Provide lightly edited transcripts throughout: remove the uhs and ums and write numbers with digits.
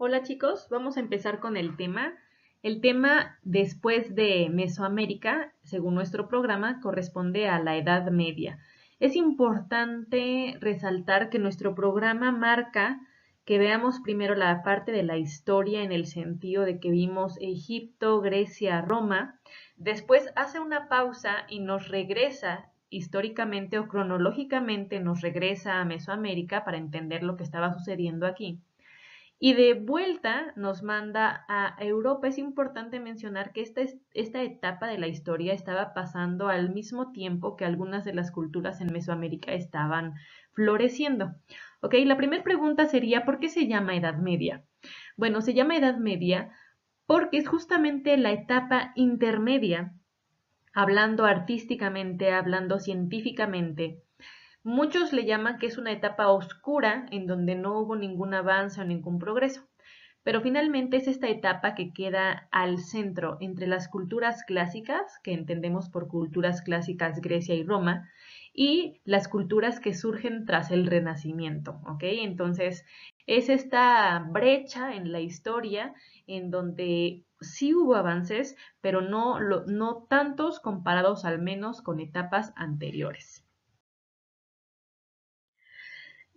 Hola chicos, vamos a empezar con el tema. El tema después de Mesoamérica, según nuestro programa, corresponde a la Edad Media. Es importante resaltar que nuestro programa marca que veamos primero la parte de la historia en el sentido de que vimos Egipto, Grecia, Roma. Después hace una pausa y nos regresa históricamente o cronológicamente nos regresa a Mesoamérica para entender lo que estaba sucediendo aquí. Y de vuelta nos manda a Europa. Es importante mencionar que esta etapa de la historia estaba pasando al mismo tiempo que algunas de las culturas en Mesoamérica estaban floreciendo. Ok, la primera pregunta sería, ¿por qué se llama Edad Media? Bueno, se llama Edad Media porque es justamente la etapa intermedia, hablando artísticamente, hablando científicamente. Muchos le llaman que es una etapa oscura en donde no hubo ningún avance o ningún progreso, pero finalmente es esta etapa que queda al centro entre las culturas clásicas, que entendemos por culturas clásicas Grecia y Roma, y las culturas que surgen tras el Renacimiento, ¿ok? Entonces, es esta brecha en la historia en donde sí hubo avances, pero no tantos comparados al menos con etapas anteriores.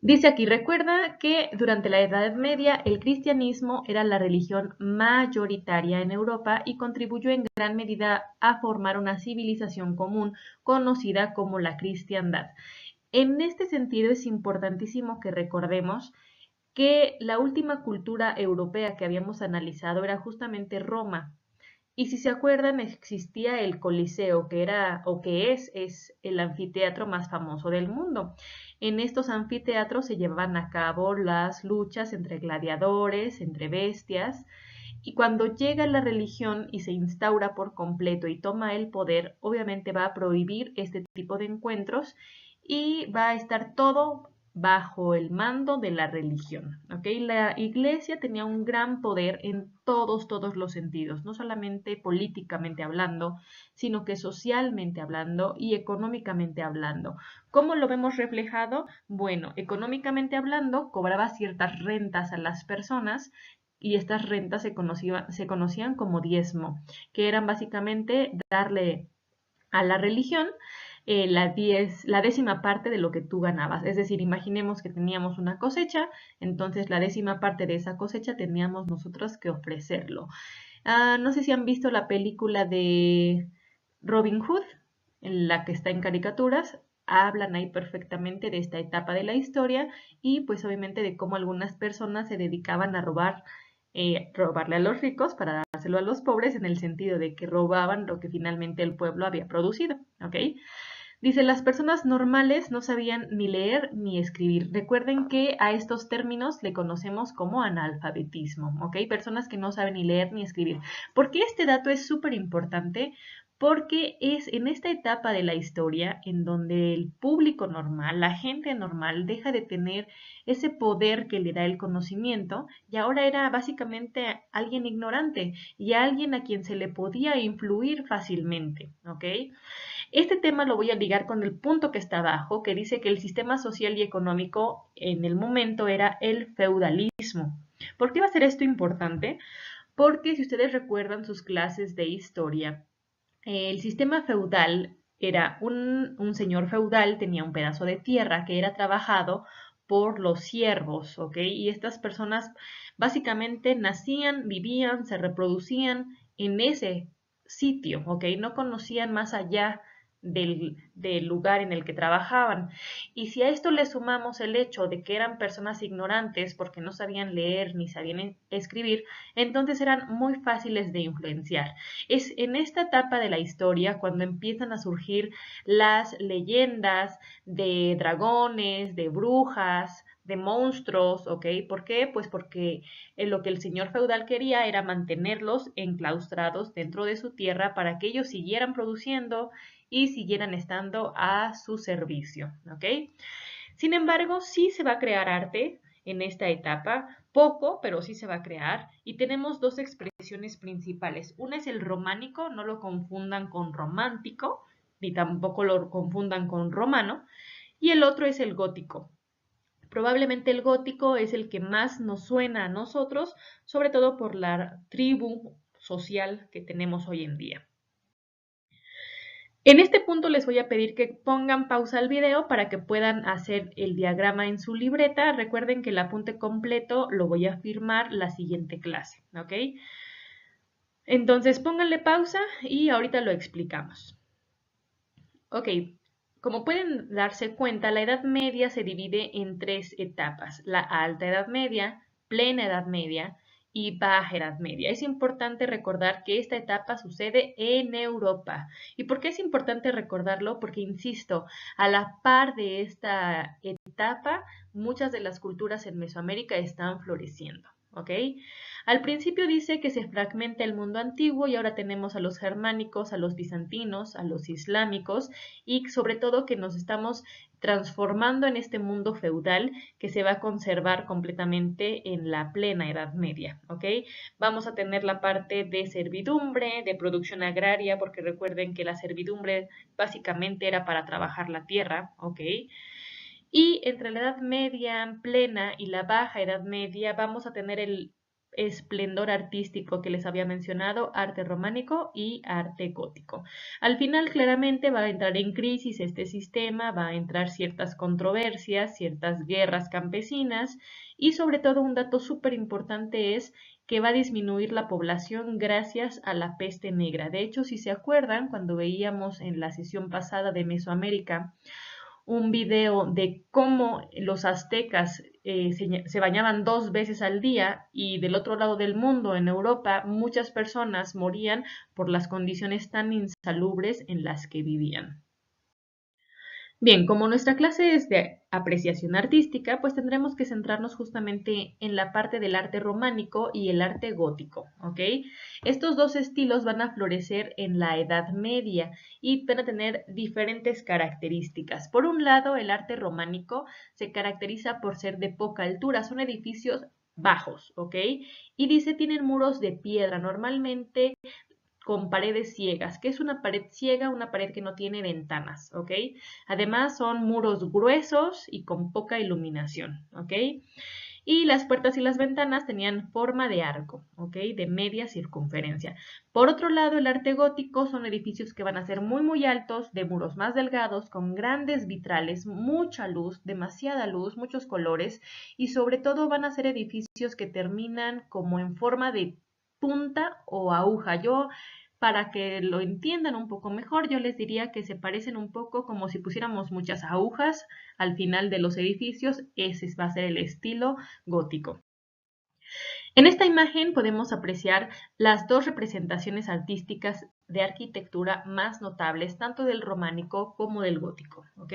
Dice aquí, recuerda que durante la Edad Media el cristianismo era la religión mayoritaria en Europa y contribuyó en gran medida a formar una civilización común conocida como la cristiandad. En este sentido es importantísimo que recordemos que la última cultura europea que habíamos analizado era justamente Roma. Y si se acuerdan, existía el Coliseo, que era o que es el anfiteatro más famoso del mundo. En estos anfiteatros se llevaban a cabo las luchas entre gladiadores, entre bestias, y cuando llega la religión y se instaura por completo y toma el poder, obviamente va a prohibir este tipo de encuentros y va a estar todo bajo el mando de la religión. ¿Ok? La iglesia tenía un gran poder en todos los sentidos, no solamente políticamente hablando, sino que socialmente hablando y económicamente hablando. ¿Cómo lo vemos reflejado? Bueno, económicamente hablando, cobraba ciertas rentas a las personas y estas rentas se conocían como diezmo, que eran básicamente darle a la religión la décima parte de lo que tú ganabas. Es decir, imaginemos que teníamos una cosecha, entonces la décima parte de esa cosecha teníamos nosotros que ofrecerlo. No sé si han visto la película de Robin Hood, en la que está en caricaturas. Hablan ahí perfectamente de esta etapa de la historia y pues obviamente de cómo algunas personas se dedicaban a robarle a los ricos para dárselo a los pobres en el sentido de que robaban lo que finalmente el pueblo había producido, ¿ok? Dice, las personas normales no sabían ni leer ni escribir. Recuerden que a estos términos le conocemos como analfabetismo, ¿ok? Personas que no saben ni leer ni escribir. ¿Por qué este dato es súper importante? Porque es en esta etapa de la historia en donde el público normal, la gente normal, deja de tener ese poder que le da el conocimiento y ahora era básicamente alguien ignorante y alguien a quien se le podía influir fácilmente, ¿ok? Este tema lo voy a ligar con el punto que está abajo, que dice que el sistema social y económico en el momento era el feudalismo. ¿Por qué va a ser esto importante? Porque si ustedes recuerdan sus clases de historia, el sistema feudal era un señor feudal, tenía un pedazo de tierra que era trabajado por los siervos, ¿ok? Y estas personas básicamente nacían, vivían, se reproducían en ese sitio, ¿ok? No conocían más allá del lugar en el que trabajaban. Y si a esto le sumamos el hecho de que eran personas ignorantes porque no sabían leer ni sabían escribir, entonces eran muy fáciles de influenciar. Es en esta etapa de la historia cuando empiezan a surgir las leyendas de dragones, de brujas, de monstruos, ¿ok? ¿Por qué? Pues porque lo que el señor feudal quería era mantenerlos enclaustrados dentro de su tierra para que ellos siguieran produciendo y siguieran estando a su servicio, ¿ok? Sin embargo, sí se va a crear arte en esta etapa, poco, pero sí se va a crear, y tenemos dos expresiones principales. Una es el románico, no lo confundan con romántico, ni tampoco lo confundan con romano, y el otro es el gótico. Probablemente el gótico es el que más nos suena a nosotros, sobre todo por la tribu social que tenemos hoy en día. En este punto les voy a pedir que pongan pausa al video para que puedan hacer el diagrama en su libreta. Recuerden que el apunte completo lo voy a firmar la siguiente clase, ¿ok? Entonces pónganle pausa y ahorita lo explicamos. Ok, como pueden darse cuenta, la Edad Media se divide en tres etapas: la Alta Edad Media, Plena Edad Media y Baja Edad Media. Es importante recordar que esta etapa sucede en Europa. ¿Y por qué es importante recordarlo? Porque, insisto, a la par de esta etapa, muchas de las culturas en Mesoamérica están floreciendo, ¿ok? Al principio dice que se fragmenta el mundo antiguo y ahora tenemos a los germánicos, a los bizantinos, a los islámicos y sobre todo que nos estamos transformando en este mundo feudal que se va a conservar completamente en la plena Edad Media, ¿ok? Vamos a tener la parte de servidumbre, de producción agraria, porque recuerden que la servidumbre básicamente era para trabajar la tierra, ¿ok? Y entre la Edad Media plena y la Baja Edad Media vamos a tener el esplendor artístico que les había mencionado, arte románico y arte gótico. Al final claramente va a entrar en crisis este sistema, va a entrar ciertas controversias, ciertas guerras campesinas y sobre todo un dato súper importante es que va a disminuir la población gracias a la peste negra. De hecho, si se acuerdan, cuando veíamos en la sesión pasada de Mesoamérica un video de cómo los aztecas se bañaban 2 veces al día y del otro lado del mundo, en Europa, muchas personas morían por las condiciones tan insalubres en las que vivían. Bien, como nuestra clase es de apreciación artística, pues tendremos que centrarnos justamente en la parte del arte románico y el arte gótico, ¿ok? Estos dos estilos van a florecer en la Edad Media y van a tener diferentes características. Por un lado, el arte románico se caracteriza por ser de poca altura, son edificios bajos, ¿ok? Y dice tienen muros de piedra, normalmente con paredes ciegas. ¿Qué es una pared ciega? Una pared que no tiene ventanas, ¿ok? Además son muros gruesos y con poca iluminación, ¿ok? Y las puertas y las ventanas tenían forma de arco, ¿ok? De media circunferencia. Por otro lado, el arte gótico son edificios que van a ser muy altos, de muros más delgados, con grandes vitrales, mucha luz, demasiada luz, muchos colores y sobre todo van a ser edificios que terminan como en forma de punta o aguja. Para que lo entiendan un poco mejor, yo les diría que se parecen un poco como si pusiéramos muchas agujas al final de los edificios. Ese va a ser el estilo gótico. En esta imagen podemos apreciar las dos representaciones artísticas de arquitectura más notables, tanto del románico como del gótico, ¿ok?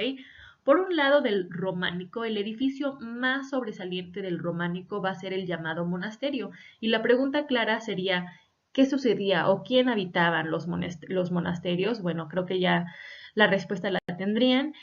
Por un lado del románico, el edificio más sobresaliente del románico va a ser el llamado monasterio. Y la pregunta clara sería, ¿qué sucedía o quién habitaban los monasterios? Bueno, creo que ya la respuesta la tendrían.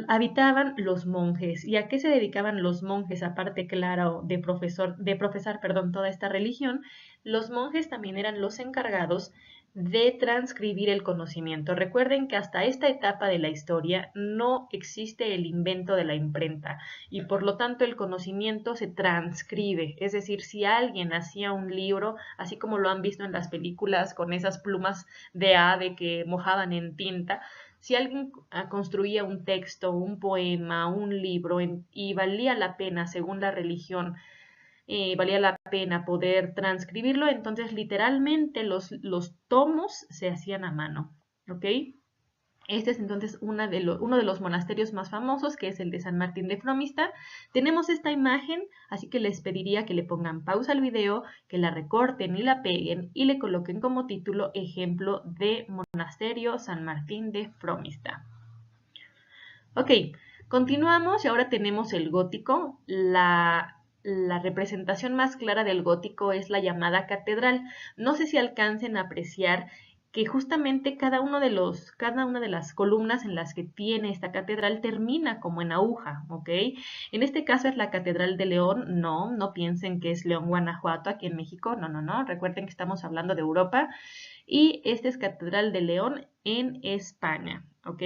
Habitaban los monjes. ¿Y a qué se dedicaban los monjes? Aparte, claro, de profesar, toda esta religión, los monjes también eran los encargados de transcribir el conocimiento. Recuerden que hasta esta etapa de la historia no existe el invento de la imprenta y por lo tanto el conocimiento se transcribe. Es decir, si alguien hacía un libro, así como lo han visto en las películas con esas plumas de ave que mojaban en tinta, si alguien construía un texto, un poema, un libro y valía la pena, según la religión, valía la pena poder transcribirlo, entonces literalmente los tomos se hacían a mano, ¿ok? Este es entonces uno de los monasterios más famosos, que es el de San Martín de Fromista. Tenemos esta imagen, así que les pediría que le pongan pausa al video, que la recorten y la peguen y le coloquen como título ejemplo de monasterio San Martín de Fromista. Ok, continuamos y ahora tenemos el gótico. La representación más clara del gótico es la llamada catedral. No sé si alcancen a apreciar que justamente cada una de las columnas en las que tiene esta catedral termina como en aguja, ¿ok? En este caso es la Catedral de León. No piensen que es León, Guanajuato, aquí en México, no, recuerden que estamos hablando de Europa. Y esta es Catedral de León en España. ¿ok?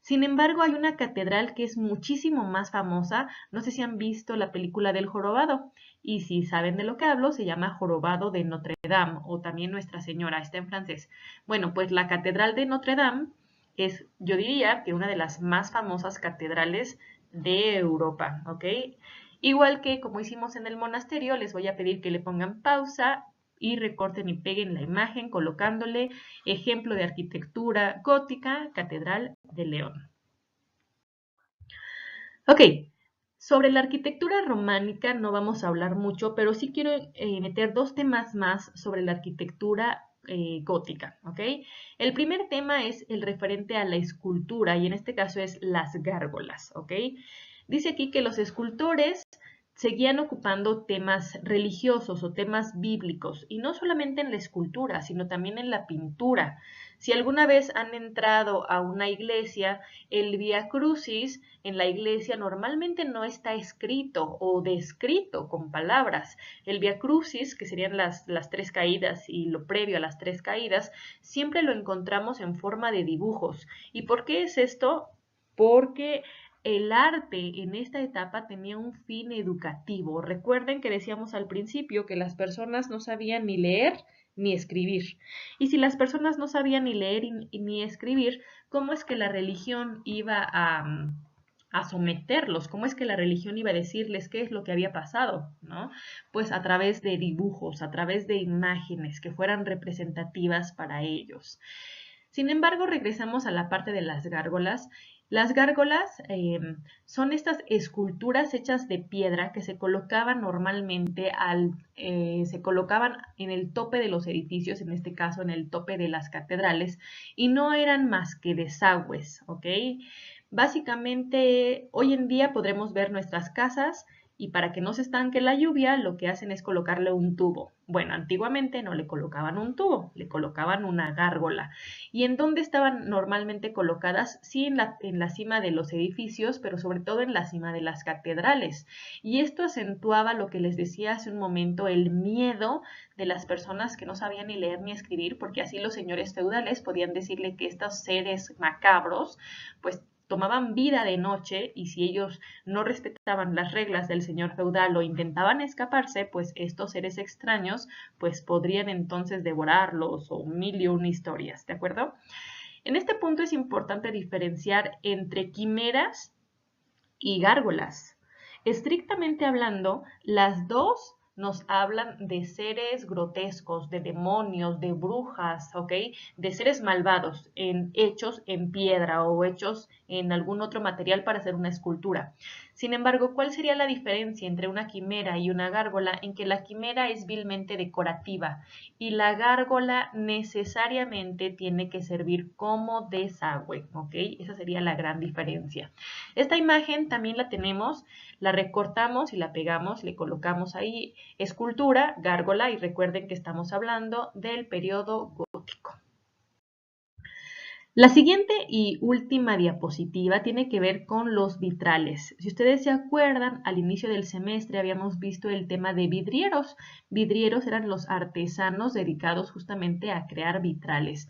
Sin embargo, hay una catedral que es muchísimo más famosa. No sé si han visto la película del Jorobado, y si saben de lo que hablo, se llama Jorobado de Notre Dame, o también Nuestra Señora, está en francés. Bueno, pues la Catedral de Notre Dame es, yo diría, que una de las más famosas catedrales de Europa, ¿ok? Igual que como hicimos en el monasterio, les voy a pedir que le pongan pausa y recorten y peguen la imagen colocándole ejemplo de arquitectura gótica, Catedral de León. Ok, sobre la arquitectura románica no vamos a hablar mucho, pero sí quiero meter dos temas más sobre la arquitectura gótica, ¿ok? El primer tema es el referente a la escultura y en este caso es las gárgolas, ¿ok? Dice aquí que los escultores seguían ocupando temas religiosos o temas bíblicos, y no solamente en la escultura, sino también en la pintura. Si alguna vez han entrado a una iglesia, el Vía Crucis en la iglesia normalmente no está escrito o descrito con palabras. El Vía Crucis, que serían las tres caídas y lo previo a las tres caídas, siempre lo encontramos en forma de dibujos. ¿Y por qué es esto? Porque el arte en esta etapa tenía un fin educativo. Recuerden que decíamos al principio que las personas no sabían ni leer ni escribir. Y si las personas no sabían ni leer ni escribir, ¿cómo es que la religión iba a someterlos? ¿Cómo es que la religión iba a decirles qué es lo que había pasado? ¿No? Pues a través de dibujos, a través de imágenes que fueran representativas para ellos. Sin embargo, regresamos a la parte de las gárgolas. Las gárgolas son estas esculturas hechas de piedra que se colocaban normalmente se colocaban en el tope de los edificios, en este caso en el tope de las catedrales, y no eran más que desagües, ¿ok? Básicamente, hoy en día podremos ver nuestras casas y para que no se estanque la lluvia, lo que hacen es colocarle un tubo. Bueno, antiguamente no le colocaban un tubo, le colocaban una gárgola. ¿Y en dónde estaban normalmente colocadas? Sí, en la cima de los edificios, pero sobre todo en la cima de las catedrales. Y esto acentuaba lo que les decía hace un momento, el miedo de las personas que no sabían ni leer ni escribir, porque así los señores feudales podían decirle que estos seres macabros, pues tomaban vida de noche, y si ellos no respetaban las reglas del señor feudal o intentaban escaparse, pues estos seres extraños pues podrían entonces devorarlos o mil y una historias, ¿de acuerdo? En este punto es importante diferenciar entre quimeras y gárgolas. Estrictamente hablando, las dos nos hablan de seres grotescos, de demonios, de brujas, ¿ok? De seres malvados, hechos en piedra o hechos en algún otro material para hacer una escultura. Sin embargo, ¿cuál sería la diferencia entre una quimera y una gárgola? En que la quimera es vilmente decorativa y la gárgola necesariamente tiene que servir como desagüe, ¿ok? Esa sería la gran diferencia. Esta imagen también la tenemos, la recortamos y la pegamos, le colocamos ahí escultura, gárgola, y recuerden que estamos hablando del periodo gótico. La siguiente y última diapositiva tiene que ver con los vitrales. Si ustedes se acuerdan, al inicio del semestre habíamos visto el tema de vidrieros. Vidrieros eran los artesanos dedicados justamente a crear vitrales.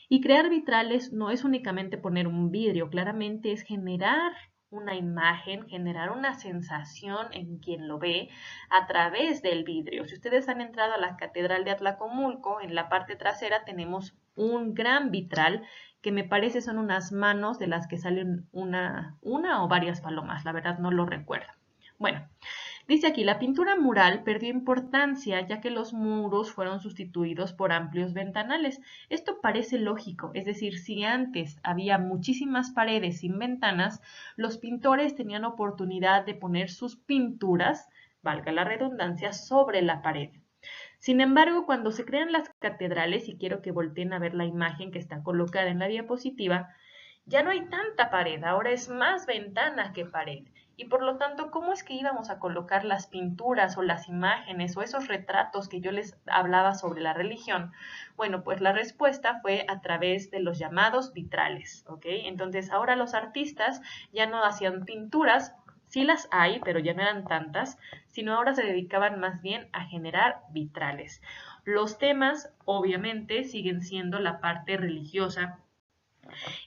Y crear vitrales no es únicamente poner un vidrio, claramente es generar una imagen, generar una sensación en quien lo ve a través del vidrio. Si ustedes han entrado a la Catedral de Atlacomulco, en la parte trasera tenemos un gran vitral que me parece son unas manos de las que salen una o varias palomas, la verdad no lo recuerdo. Bueno, dice aquí, la pintura mural perdió importancia ya que los muros fueron sustituidos por amplios ventanales. Esto parece lógico, es decir, si antes había muchísimas paredes sin ventanas, los pintores tenían oportunidad de poner sus pinturas, valga la redundancia, sobre la pared. Sin embargo, cuando se crean las catedrales, y quiero que volteen a ver la imagen que está colocada en la diapositiva, ya no hay tanta pared, ahora es más ventana que pared. Y por lo tanto, ¿cómo es que íbamos a colocar las pinturas o las imágenes o esos retratos que yo les hablaba sobre la religión? Bueno, pues la respuesta fue a través de los llamados vitrales, ¿ok? Entonces, ahora los artistas ya no hacían pinturas, sí las hay, pero ya no eran tantas, sino ahora se dedicaban más bien a generar vitrales. Los temas, obviamente, siguen siendo la parte religiosa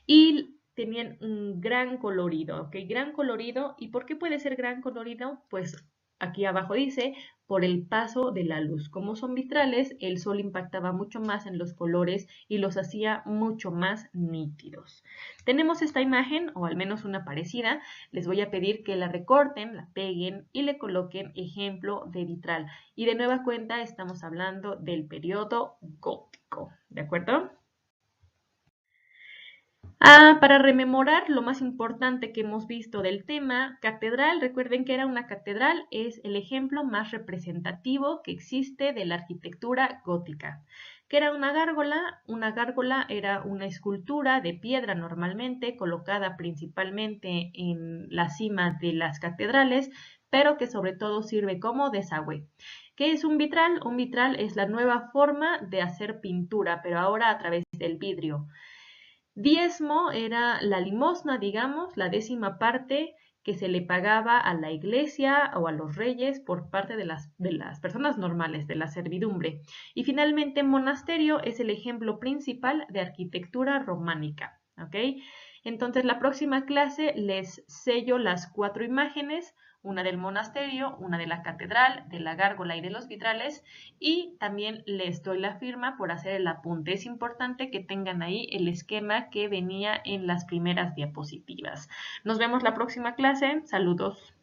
y tenían un gran colorido, ¿ok? Gran colorido. ¿Y por qué puede ser gran colorido? Pues aquí abajo dice, por el paso de la luz. Como son vitrales, el sol impactaba mucho más en los colores y los hacía mucho más nítidos. Tenemos esta imagen, o al menos una parecida. Les voy a pedir que la recorten, la peguen y le coloquen ejemplo de vitral. Y de nueva cuenta estamos hablando del periodo gótico, ¿de acuerdo? Para rememorar lo más importante que hemos visto del tema, catedral, recuerden que era una catedral, es el ejemplo más representativo que existe de la arquitectura gótica. ¿Qué era una gárgola? Una gárgola era una escultura de piedra normalmente colocada principalmente en la cima de las catedrales, pero que sobre todo sirve como desagüe. ¿Qué es un vitral? Un vitral es la nueva forma de hacer pintura, pero ahora a través del vidrio. Diezmo era la limosna, digamos, la 10ª parte que se le pagaba a la iglesia o a los reyes por parte de las personas normales, de la servidumbre. Y finalmente, monasterio es el ejemplo principal de arquitectura románica. ¿Ok? Entonces, la próxima clase les sello las 4 imágenes, una del monasterio, una de la catedral, de la gárgola y de los vitrales, y también les doy la firma por hacer el apunte. Es importante que tengan ahí el esquema que venía en las primeras diapositivas. Nos vemos la próxima clase. Saludos.